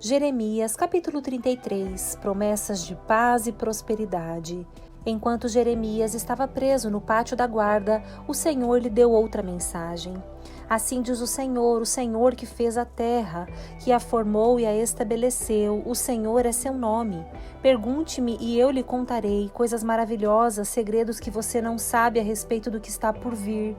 Jeremias, capítulo 33, promessas de paz e prosperidade. Enquanto Jeremias estava preso no pátio da guarda, o Senhor lhe deu outra mensagem. Assim diz o Senhor que fez a terra, que a formou e a estabeleceu, o Senhor é seu nome. Pergunte-me e eu lhe contarei coisas maravilhosas, segredos que você não sabe a respeito do que está por vir.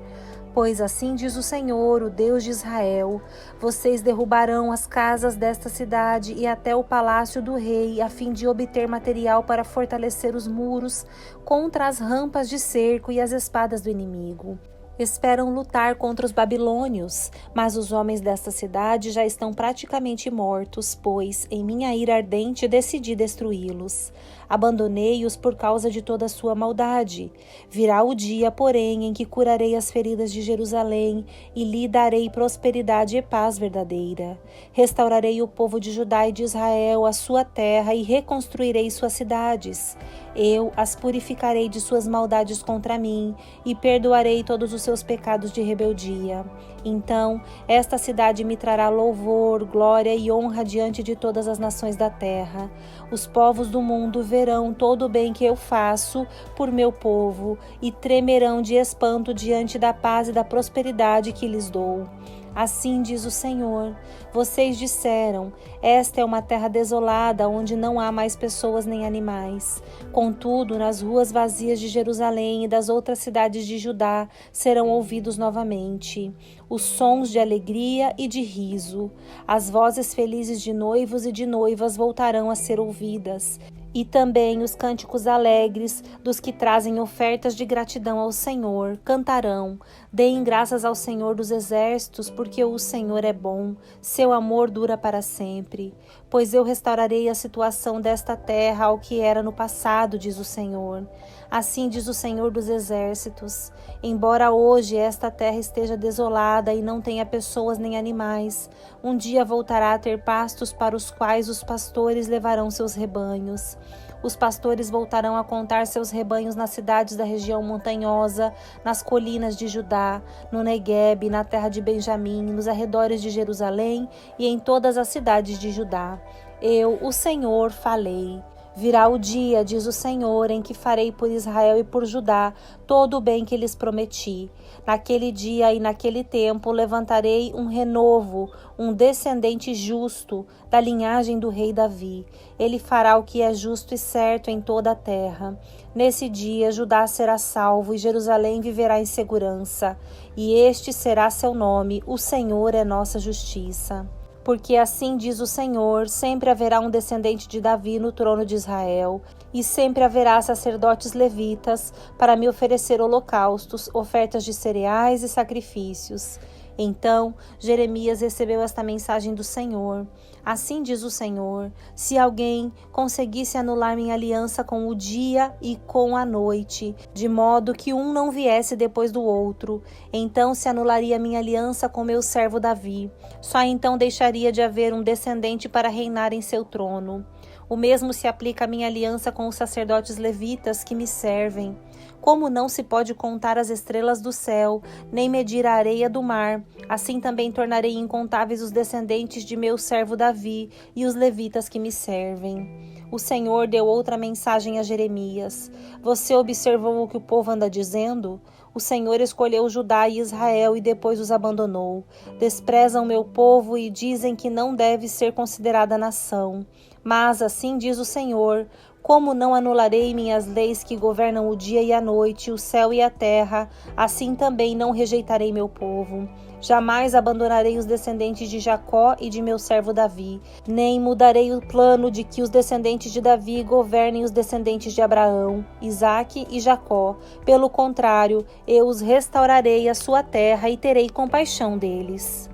Pois assim diz o Senhor, o Deus de Israel, vocês derrubarão as casas desta cidade e até o palácio do rei, a fim de obter material para fortalecer os muros contra as rampas de cerco e as espadas do inimigo. Esperam lutar contra os babilônios, mas os homens desta cidade já estão praticamente mortos, pois, em minha ira ardente, decidi destruí-los. Abandonei-os por causa de toda a sua maldade. Virá o dia, porém, em que curarei as feridas de Jerusalém e lhe darei prosperidade e paz verdadeira. Restaurarei o povo de Judá e de Israel, a sua terra, e reconstruirei suas cidades. Eu as purificarei de suas maldades contra mim e perdoarei todos os seus pecados de rebeldia. Então, esta cidade me trará louvor, glória e honra diante de todas as nações da terra. Os povos do mundo verão todo o bem que eu faço por meu povo e tremerão de espanto diante da paz e da prosperidade que lhes dou. Assim diz o Senhor, vocês disseram, esta é uma terra desolada, onde não há mais pessoas nem animais. Contudo, nas ruas vazias de Jerusalém e das outras cidades de Judá serão ouvidos novamente os sons de alegria e de riso. As vozes felizes de noivos e de noivas voltarão a ser ouvidas. E também os cânticos alegres dos que trazem ofertas de gratidão ao Senhor cantarão. Deem graças ao Senhor dos exércitos, porque o Senhor é bom, seu amor dura para sempre. Pois eu restaurarei a situação desta terra ao que era no passado, diz o Senhor. Assim diz o Senhor dos exércitos. Embora hoje esta terra esteja desolada e não tenha pessoas nem animais, um dia voltará a ter pastos para os quais os pastores levarão seus rebanhos. Os pastores voltarão a contar seus rebanhos nas cidades da região montanhosa, nas colinas de Judá, no Neguebe, na terra de Benjamim, nos arredores de Jerusalém e em todas as cidades de Judá. Eu, o Senhor, falei. Virá o dia, diz o Senhor, em que farei por Israel e por Judá todo o bem que lhes prometi. Naquele dia e naquele tempo levantarei um renovo, um descendente justo da linhagem do rei Davi. Ele fará o que é justo e certo em toda a terra. Nesse dia Judá será salvo e Jerusalém viverá em segurança. E este será seu nome, o Senhor é nossa justiça. Porque assim diz o Senhor, sempre haverá um descendente de Davi no trono de Israel, e sempre haverá sacerdotes levitas para me oferecer holocaustos, ofertas de cereais e sacrifícios. Então Jeremias recebeu esta mensagem do Senhor. Assim diz o Senhor, se alguém conseguisse anular minha aliança com o dia e com a noite, de modo que um não viesse depois do outro, então se anularia minha aliança com meu servo Davi. Só então deixaria de haver um descendente para reinar em seu trono. O mesmo se aplica à minha aliança com os sacerdotes levitas que me servem. Como não se pode contar as estrelas do céu, nem medir a areia do mar, assim também tornarei incontáveis os descendentes de meu servo Davi e os levitas que me servem. O Senhor deu outra mensagem a Jeremias. Você observou o que o povo anda dizendo? O Senhor escolheu Judá e Israel e depois os abandonou. Desprezam meu povo e dizem que não deve ser considerada nação. Mas assim diz o Senhor, como não anularei minhas leis que governam o dia e a noite, o céu e a terra, assim também não rejeitarei meu povo. Jamais abandonarei os descendentes de Jacó e de meu servo Davi, nem mudarei o plano de que os descendentes de Davi governem os descendentes de Abraão, Isaque e Jacó. Pelo contrário, eu os restaurarei a sua terra e terei compaixão deles.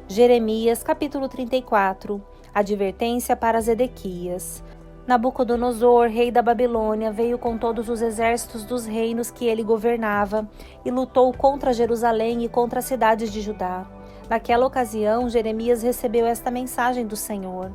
Jeremias, capítulo 34. Advertência para Zedequias. Nabucodonosor, rei da Babilônia, veio com todos os exércitos dos reinos que ele governava e lutou contra Jerusalém e contra as cidades de Judá. Naquela ocasião, Jeremias recebeu esta mensagem do Senhor.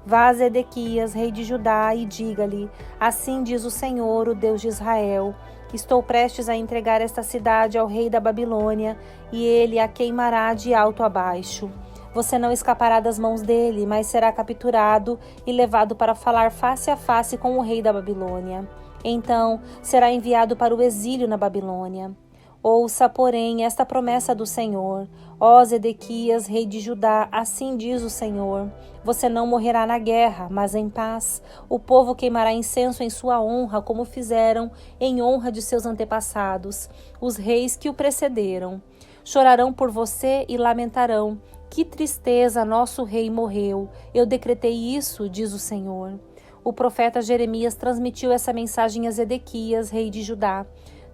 Vá a Zedequias, rei de Judá, e diga-lhe, assim diz o Senhor, o Deus de Israel, estou prestes a entregar esta cidade ao rei da Babilônia, e ele a queimará de alto a baixo. Você não escapará das mãos dele, mas será capturado e levado para falar face a face com o rei da Babilônia. Então será enviado para o exílio na Babilônia. Ouça, porém, esta promessa do Senhor. Ó Zedequias, rei de Judá, assim diz o Senhor: você não morrerá na guerra, mas em paz. O povo queimará incenso em sua honra, como fizeram em honra de seus antepassados, os reis que o precederam. Chorarão por você e lamentarão: que tristeza, nosso rei morreu. Eu decretei isso, diz o Senhor. O profeta Jeremias transmitiu essa mensagem a Zedequias, rei de Judá.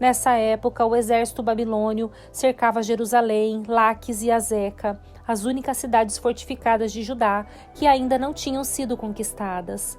Nessa época, o exército babilônio cercava Jerusalém, Laques e Azeca, as únicas cidades fortificadas de Judá que ainda não tinham sido conquistadas.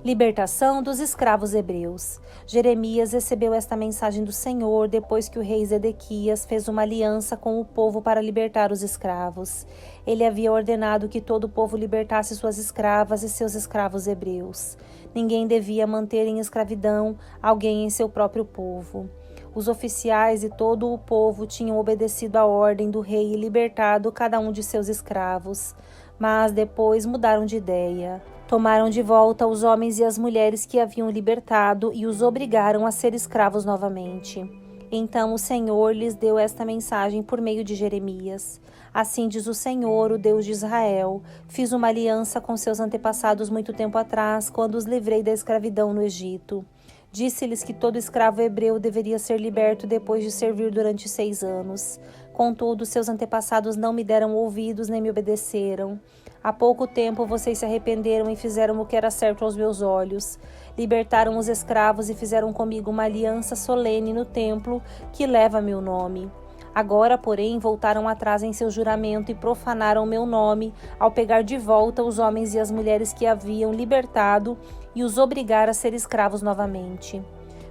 Libertação dos escravos hebreus. Jeremias recebeu esta mensagem do Senhor depois que o rei Zedequias fez uma aliança com o povo para libertar os escravos. Ele havia ordenado que todo o povo libertasse suas escravas e seus escravos hebreus. Ninguém devia manter em escravidão alguém em seu próprio povo. Os oficiais e todo o povo tinham obedecido à ordem do rei e libertado cada um de seus escravos. Mas depois mudaram de ideia. Tomaram de volta os homens e as mulheres que haviam libertado e os obrigaram a ser escravos novamente. Então o Senhor lhes deu esta mensagem por meio de Jeremias. Assim diz o Senhor, o Deus de Israel: fiz uma aliança com seus antepassados muito tempo atrás, quando os livrei da escravidão no Egito. Disse-lhes que todo escravo hebreu deveria ser liberto depois de servir durante 6 anos. Contudo, seus antepassados não me deram ouvidos nem me obedeceram. Há pouco tempo vocês se arrependeram e fizeram o que era certo aos meus olhos. Libertaram os escravos e fizeram comigo uma aliança solene no templo que leva meu nome. Agora, porém, voltaram atrás em seu juramento e profanaram meu nome ao pegar de volta os homens e as mulheres que haviam libertado e os obrigar a ser escravos novamente.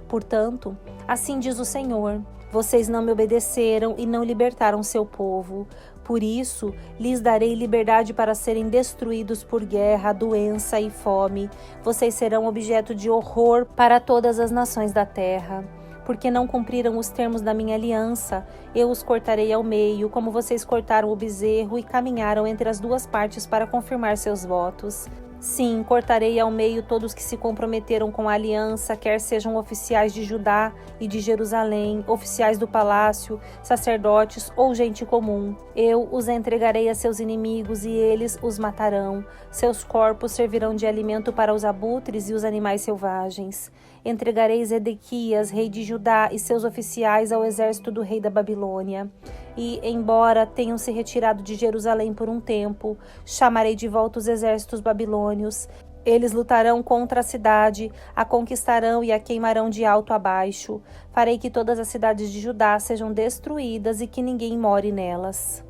Portanto, assim diz o Senhor: vocês não me obedeceram e não libertaram seu povo. Por isso, lhes darei liberdade para serem destruídos por guerra, doença e fome. Vocês serão objeto de horror para todas as nações da terra. Porque não cumpriram os termos da minha aliança, eu os cortarei ao meio, como vocês cortaram o bezerro e caminharam entre as duas partes para confirmar seus votos. Sim, cortarei ao meio todos que se comprometeram com a aliança, quer sejam oficiais de Judá e de Jerusalém, oficiais do palácio, sacerdotes ou gente comum. Eu os entregarei a seus inimigos e eles os matarão. Seus corpos servirão de alimento para os abutres e os animais selvagens. Entregarei Zedequias, rei de Judá, e seus oficiais ao exército do rei da Babilônia. E, embora tenham se retirado de Jerusalém por um tempo, chamarei de volta os exércitos babilônios. Eles lutarão contra a cidade, a conquistarão e a queimarão de alto a baixo. Farei que todas as cidades de Judá sejam destruídas e que ninguém more nelas.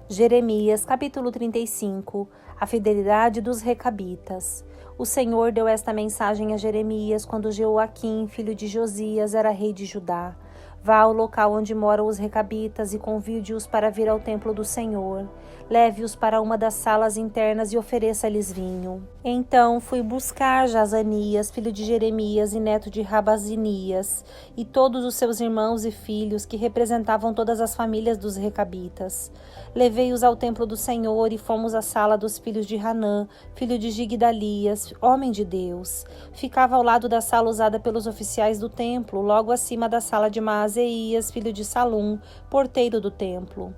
Jeremias, capítulo 35. A fidelidade dos recabitas. O Senhor deu esta mensagem a Jeremias quando Jeoaquim, filho de Josias, era rei de Judá. Vá ao local onde moram os recabitas e convide-os para vir ao templo do Senhor. Leve-os para uma das salas internas e ofereça-lhes vinho. Então fui buscar Jazanias, filho de Jeremias e neto de Rabazinias, e todos os seus irmãos e filhos, que representavam todas as famílias dos recabitas. Levei-os ao templo do Senhor e fomos à sala dos filhos de Hanã, filho de Gigdalias, homem de Deus. Ficava ao lado da sala usada pelos oficiais do templo, logo acima da sala de Maazeias, filho de Salum, porteiro do templo.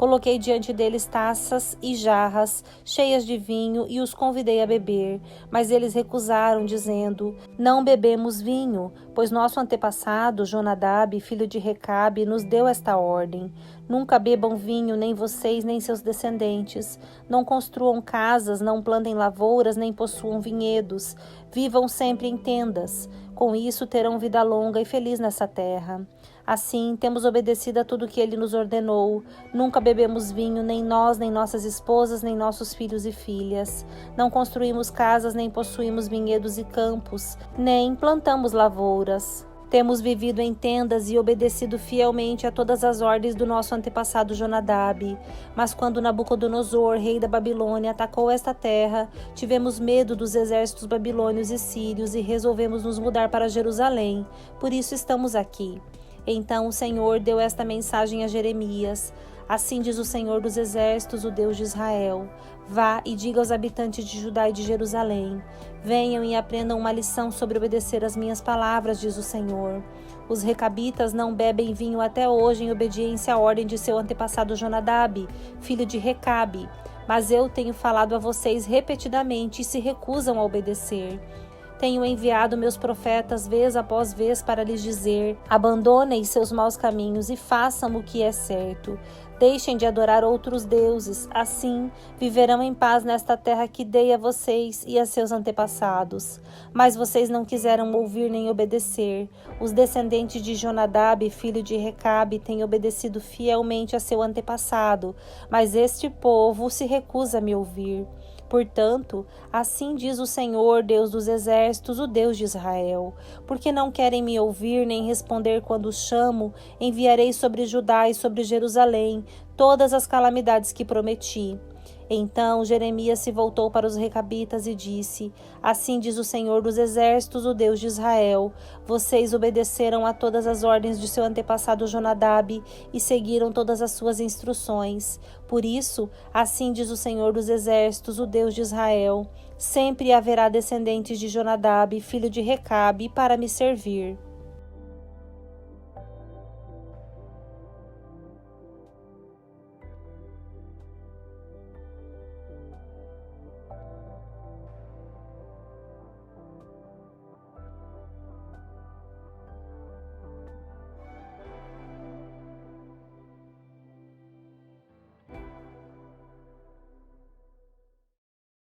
Coloquei diante deles taças e jarras cheias de vinho e os convidei a beber, mas eles recusaram, dizendo: não bebemos vinho, pois nosso antepassado, Jonadab, filho de Recabe, nos deu esta ordem. Nunca bebam vinho, nem vocês, nem seus descendentes. Não construam casas, não plantem lavouras, nem possuam vinhedos. Vivam sempre em tendas. Com isso terão vida longa e feliz nessa terra. Assim, temos obedecido a tudo que ele nos ordenou. Nunca bebemos vinho, nem nós, nem nossas esposas, nem nossos filhos e filhas. Não construímos casas, nem possuímos vinhedos e campos, nem plantamos lavouras. Temos vivido em tendas e obedecido fielmente a todas as ordens do nosso antepassado Jonadab. Mas quando Nabucodonosor, rei da Babilônia, atacou esta terra, tivemos medo dos exércitos babilônios e sírios e resolvemos nos mudar para Jerusalém. Por isso estamos aqui. Então o Senhor deu esta mensagem a Jeremias: Assim diz o Senhor dos Exércitos, o Deus de Israel: Vá e diga aos habitantes de Judá e de Jerusalém: Venham e aprendam uma lição sobre obedecer às minhas palavras, diz o Senhor. Os recabitas não bebem vinho até hoje em obediência à ordem de seu antepassado Jonadab, filho de Recabe. Mas eu tenho falado a vocês repetidamente e se recusam a obedecer. Tenho enviado meus profetas vez após vez para lhes dizer: abandonem seus maus caminhos e façam o que é certo. Deixem de adorar outros deuses, assim viverão em paz nesta terra que dei a vocês e a seus antepassados. Mas vocês não quiseram ouvir nem obedecer. Os descendentes de Jonadab, filho de Recabe, têm obedecido fielmente a seu antepassado, mas este povo se recusa a me ouvir. Portanto, assim diz o Senhor, Deus dos Exércitos, o Deus de Israel: porque não querem me ouvir nem responder quando os chamo, enviarei sobre Judá e sobre Jerusalém todas as calamidades que prometi. Então Jeremias se voltou para os recabitas e disse: Assim diz o Senhor dos Exércitos, o Deus de Israel: vocês obedeceram a todas as ordens de seu antepassado Jonadab e seguiram todas as suas instruções. Por isso, assim diz o Senhor dos Exércitos, o Deus de Israel: sempre haverá descendentes de Jonadab, filho de Recabe, para me servir.